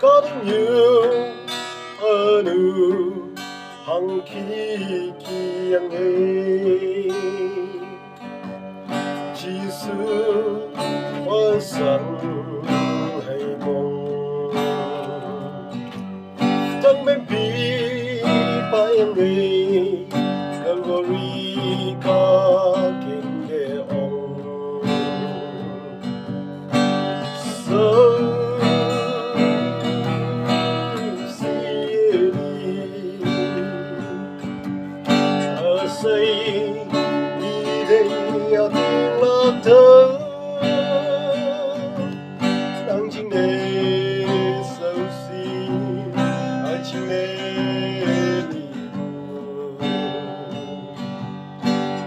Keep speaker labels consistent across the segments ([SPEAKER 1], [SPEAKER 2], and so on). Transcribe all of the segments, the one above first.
[SPEAKER 1] 사랑유 어느 한키키양에 지수 환상 hay mong chẳng bên bi bay người Calvary ka kenge ong so siêu say đi đây tiếng lạc thơ đang chính đề sâu xí ai chính đề đi buồn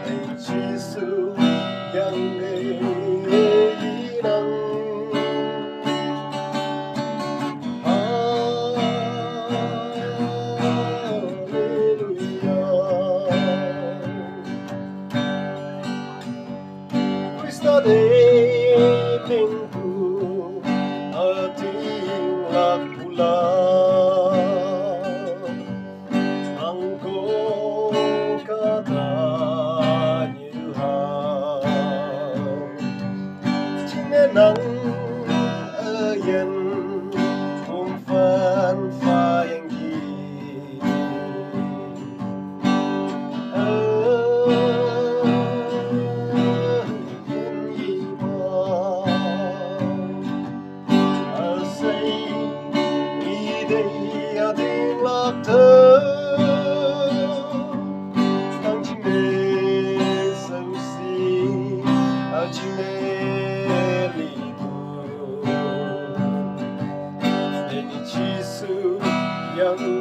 [SPEAKER 1] anh chỉ sự yang đề năng Krista de minggu ating lakula angkong kata như hào chính nắng ở yên cùng phân pha yang thơ đang chính đề sâu xí ở chính đề lì buồn để chỉ sự yang